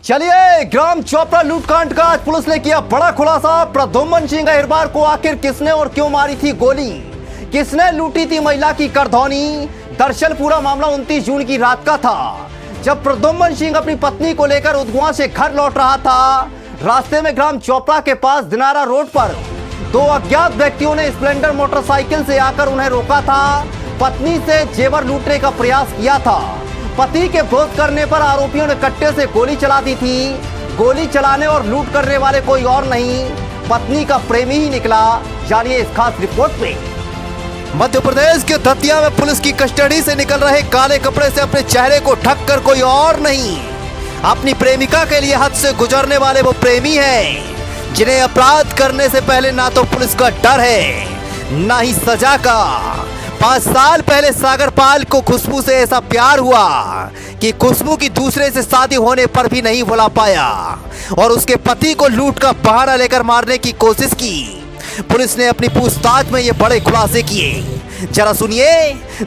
चलिए, ग्राम चोपड़ा लूटकांड का आज पुलिस ने किया बड़ा खुलासा। प्रद्युम्न सिंह अहिरबार को आखिर किसने और क्यों मारी थी गोली, किसने लूटी थी महिला की करधौनी। दरअसल पूरा मामला 29 जून की रात का था, जब प्रद्युम्न सिंह अपनी पत्नी को लेकर उदगवा से घर लौट रहा था। रास्ते में ग्राम चोपड़ा के पास दिनारा रोड पर दो अज्ञात व्यक्तियों ने स्प्लेंडर मोटरसाइकिल से आकर उन्हें रोका था। पत्नी से जेवर लूटने का प्रयास किया था। पति के विरोध करने पर आरोपियों ने कट्टे से गोली चला दी थी। गोली चलाने और लूट करने वाले कोई और नहीं, पत्नी का प्रेमी ही निकला। जानिए इस खास रिपोर्ट में। मध्य प्रदेश के दतिया में पुलिस की कस्टडी से निकल रहे काले कपड़े से अपने चेहरे को ढक कर कोई और नहीं, अपनी प्रेमिका के लिए हद से गुजरने वाले वो प्रेमी हैं, जिन्हें अपराध करने से पहले ना तो पुलिस का डर है ना ही सजा का। 5 साल पहले सागरपाल को खुशबू से ऐसा प्यार हुआ कि खुशबू की दूसरे से शादी होने पर भी नहीं भुला पाया और उसके पति को लूट का बहाना लेकर मारने की कोशिश की। पुलिस ने अपनी पूछताछ में ये बड़े खुलासे किए। जरा सुनिए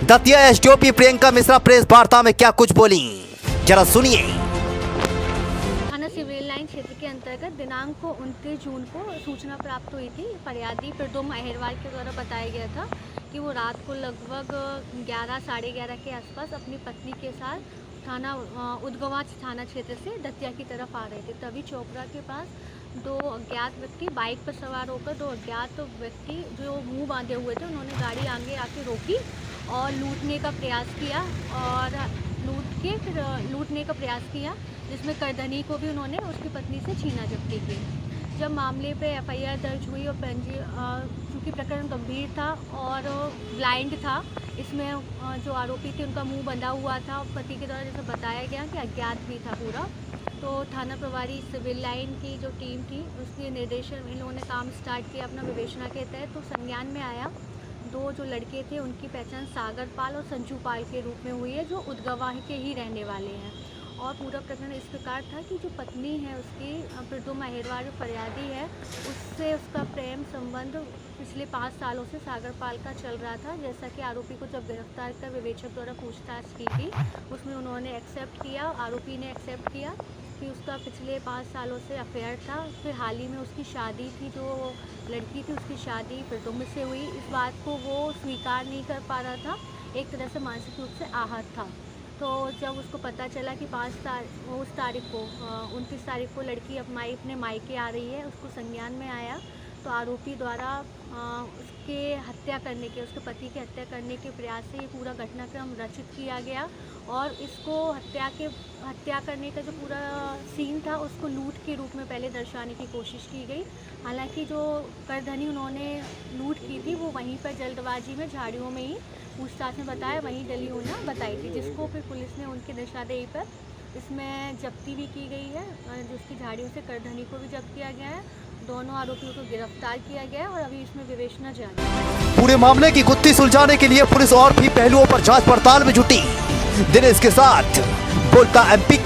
दतिया एसडीओपी प्रियंका मिश्रा प्रेस वार्ता में क्या कुछ बोली, जरा सुनिए। थाना सिविल लाइन क्षेत्र के अंतर्गत दिनांक को 29 जून को सूचना प्राप्त हुई थी। फरियादी प्रद्युम्न अहिरबार के द्वारा बताया गया था कि वो रात को लगभग 11 साढ़े 11 के आसपास अपनी पत्नी के साथ थाना उदगवा थाना क्षेत्र से दतिया की तरफ आ रहे थे। तभी चोपड़ा के पास दो अज्ञात व्यक्ति बाइक पर सवार होकर दो अज्ञात व्यक्ति जो मुंह बांधे हुए थे, उन्होंने गाड़ी आगे आके रोकी और लूटने का प्रयास किया और लूटने का प्रयास किया, जिसमें करधनी को भी उन्होंने उसकी पत्नी से छीना झपटी की। जब मामले पे एफआईआर दर्ज हुई और चूँकि प्रकरण गंभीर था और ब्लाइंड था, इसमें जो आरोपी थे उनका मुंह बंधा हुआ था और पति के द्वारा जैसे बताया गया कि अज्ञात भी था पूरा, तो थाना प्रभारी सिविल लाइन की जो टीम थी उसके निर्देशन इन लोगों ने काम स्टार्ट किया अपना विवेचना के तहत। तो संज्ञान में आया दो जो लड़के थे उनकी पहचान सागरपाल और संजू पाल के रूप में हुई है, जो उदगवा के ही रहने वाले हैं। और पूरा प्रकरण इस प्रकार था कि जो पत्नी है उसकी प्रद्युम्न अहिरबार जो फरियादी है, उससे उसका प्रेम संबंध पिछले 5 सालों से सागरपाल का चल रहा था। जैसा कि आरोपी को जब गिरफ्तार कर विवेचक द्वारा पूछताछ की थी, उसमें उन्होंने एक्सेप्ट किया, आरोपी ने एक्सेप्ट किया कि उसका पिछले 5 सालों से अफेयर था। फिर हाल ही में उसकी शादी थी, जो लड़की थी उसकी शादी प्रद्युम्न से हुई। इस बात को वो स्वीकार नहीं कर पा रहा था, एक तरह से मानसिक रूप से आहत था। तो जब उसको पता चला कि 29 तारीख को लड़की अपने मायके आ रही है, उसको संज्ञान में आया तो आरोपी द्वारा उसके पति की हत्या करने के प्रयास से ये पूरा घटनाक्रम रचित किया गया और इसको हत्या करने का जो पूरा सीन था उसको लूट के रूप में पहले दर्शाने की कोशिश की गई। हालांकि जो करधनी उन्होंने लूट की थी वो वहीं पर जल्दबाजी में झाड़ियों में ही पूछताछ में बताया, वहीं डली होना बताई थी, जिसको फिर पुलिस ने उनके निशानदेही पर इसमें जब्ती भी की गई है, जिसकी झाड़ियों से करधनी को भी जब्त किया गया है। दोनों आरोपियों को गिरफ्तार किया गया और अभी इसमें विवेचना जारी है। पूरे मामले की गुत्थी सुलझाने के लिए पुलिस और भी पहलुओं पर जांच पड़ताल में जुटी। दिनेश के साथ बोलता एमपी।